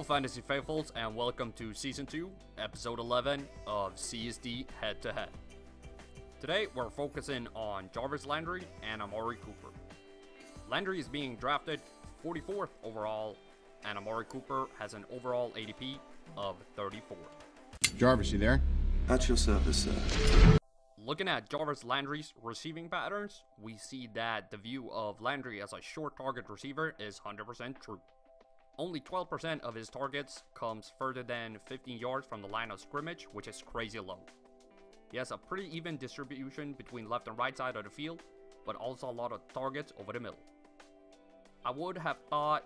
Fantasy Faithfuls, and welcome to Season 2, Episode 11 of CSD Head-2-Head. Today, we're focusing on Jarvis Landry and Amari Cooper. Landry is being drafted 44th overall, and Amari Cooper has an overall ADP of 34. Jarvis, you there? At your service, sir. Looking at Jarvis Landry's receiving patterns, we see that the view of Landry as a short target receiver is 100% true. Only 12% of his targets comes further than 15 yards from the line of scrimmage, which is crazy low. He has a pretty even distribution between left and right side of the field, but also a lot of targets over the middle. I would have thought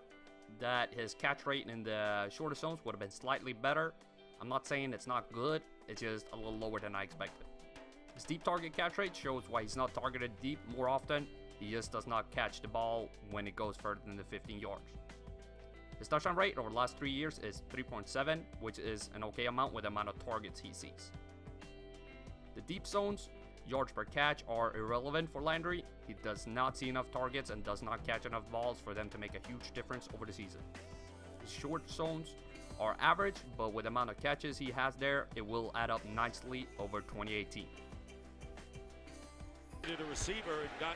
that his catch rate in the shorter zones would have been slightly better. I'm not saying it's not good, it's just a little lower than I expected. His deep target catch rate shows why he's not targeted deep more often. He just does not catch the ball when it goes further than the 15 yards. His touchdown rate over the last 3 years is 3.7, which is an okay amount with the amount of targets he sees. The deep zones, yards per catch, are irrelevant for Landry. He does not see enough targets and does not catch enough balls for them to make a huge difference over the season. His short zones are average, but with the amount of catches he has there, it will add up nicely over 2018. The receiver and got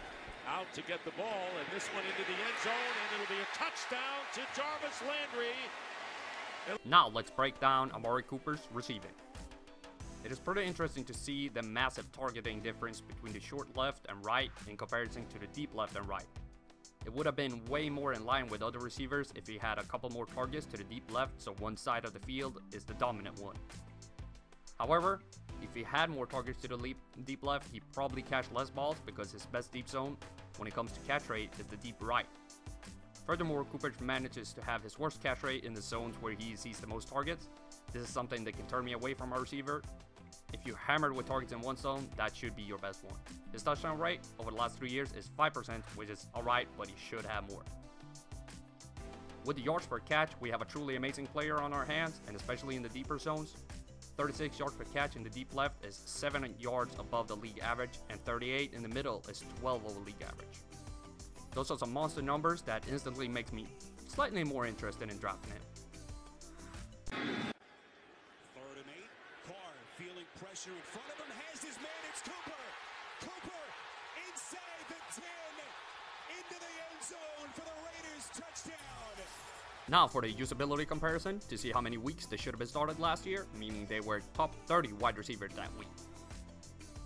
out to get the ball, and this one into the end zone, and it'll be a touchdown to Jarvis Landry. Now let's break down Amari Cooper's receiving. It is pretty interesting to see the massive targeting difference between the short left and right in comparison to the deep left and right. It would have been way more in line with other receivers if he had a couple more targets to the deep left, so one side of the field is the dominant one. However, if he had more targets to the deep left, he'd probably catch less balls because his best deep zone when it comes to catch rate is the deep right. Furthermore, Cooper manages to have his worst catch rate in the zones where he sees the most targets. This is something that can turn me away from a receiver. If you hammered with targets in one zone, that should be your best one. His touchdown rate over the last 3 years is 5%, which is alright, but he should have more. With the yards per catch, we have a truly amazing player on our hands, and especially in the deeper zones. 36 yards per catch in the deep left is 7 yards above the league average, and 38 in the middle is 12 over league average. Those are some monster numbers that instantly makes me slightly more interested in drafting him. 3rd and 8, Carr feeling pressure in front of him, has his man, it's Cooper! Cooper inside the 10, into the end zone for the Raiders, touchdown! Now for the usability comparison to see how many weeks they should have been started last year, meaning they were top 30 wide receivers that week.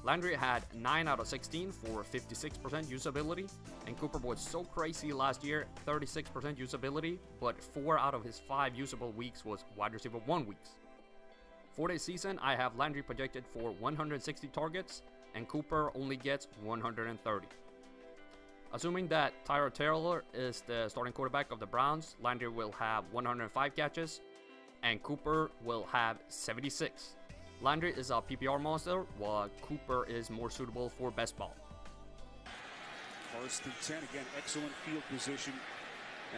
Landry had 9 out of 16 for 56% usability, and Cooper was so crazy last year, 36% usability, but 4 out of his 5 usable weeks was wide receiver 1 weeks. For this season, I have Landry projected for 160 targets, and Cooper only gets 130. Assuming that Tyrod Taylor is the starting quarterback of the Browns, Landry will have 105 catches, and Cooper will have 76. Landry is a PPR monster, while Cooper is more suitable for best ball. 1st and 10, again, excellent field position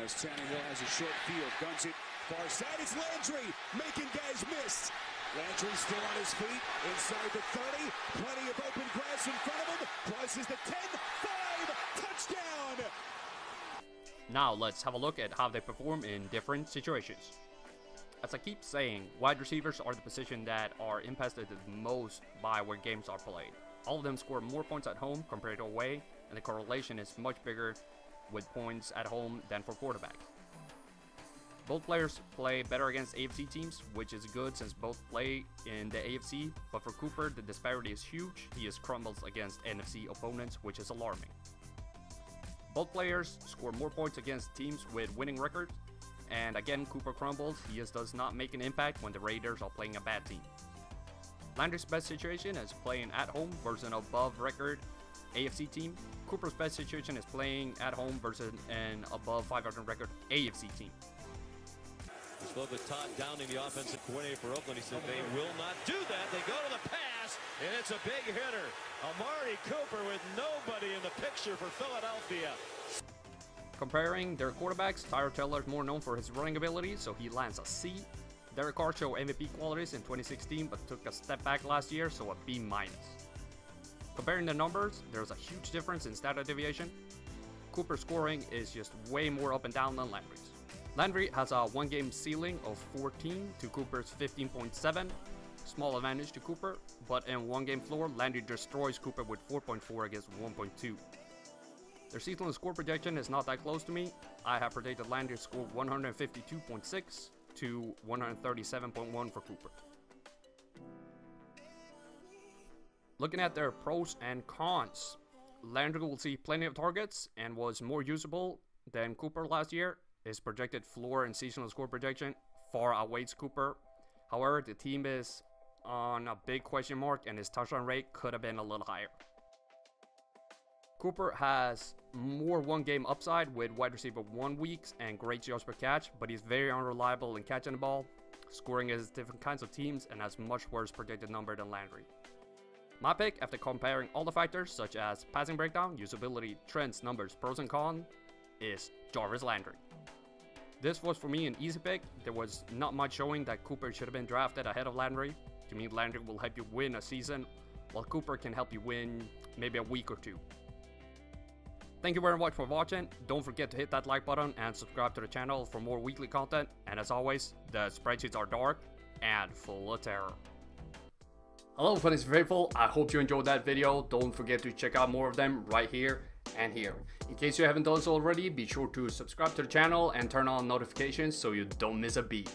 as Tannehill has a short field, guns it, far side, it's Landry, making guys miss. Landry still on his feet, inside the 30, plenty of open grass in front of him, crosses the 10, 5, touchdown! Now let's have a look at how they perform in different situations. As I keep saying, wide receivers are the position that are impacted the most by where games are played. All of them score more points at home compared to away, and the correlation is much bigger with points at home than for quarterbacks. Both players play better against AFC teams, which is good since both play in the AFC, but for Cooper the disparity is huge. He just crumbles against NFC opponents, which is alarming. Both players score more points against teams with winning records, and again Cooper crumbles. He just does not make an impact when the Raiders are playing a bad team. Landry's best situation is playing at home versus an above record AFC team. Cooper's best situation is playing at home versus an above 500 record AFC team. He spoke with Todd Downing, the offensive coordinator for Oakland. He said they will not do that. They go to the pass, and it's a big hitter. Amari Cooper with nobody in the picture for Philadelphia. Comparing their quarterbacks, Tyrod Taylor is more known for his running ability, so he lands a C. Derek Carr showed MVP qualities in 2016, but took a step back last year, so a B-. Comparing the numbers, there's a huge difference in standard deviation. Cooper's scoring is just way more up and down than Landry's. Landry has a 1-game ceiling of 14 to Cooper's 15.7. Small advantage to Cooper, but in 1-game floor, Landry destroys Cooper with 4.4 against 1.2. Their seasonal score projection is not that close to me. I have predicted Landry score 152.6 to 137.1 for Cooper. Looking at their pros and cons, Landry will see plenty of targets and was more usable than Cooper last year. His projected floor and seasonal score projection far outweighs Cooper. However, the team is on a big question mark and his touchdown rate could have been a little higher. Cooper has more 1-game upside with wide receiver 1 weeks and great yards per catch, but he's very unreliable in catching the ball, scoring against different kinds of teams, and has much worse projected number than Landry. My pick, after comparing all the factors such as passing breakdown, usability, trends, numbers, pros and cons, is Jarvis Landry. This was for me an easy pick. There was not much showing that Cooper should have been drafted ahead of Landry. To me, Landry will help you win a season, while Cooper can help you win maybe a week or two. Thank you very much for watching. Don't forget to hit that like button and subscribe to the channel for more weekly content. And as always, the spreadsheets are dark and full of terror. Hello Fantasy Faithful, I hope you enjoyed that video. Don't forget to check out more of them right here and here. In case you haven't done so already, be sure to subscribe to the channel and turn on notifications so you don't miss a beat.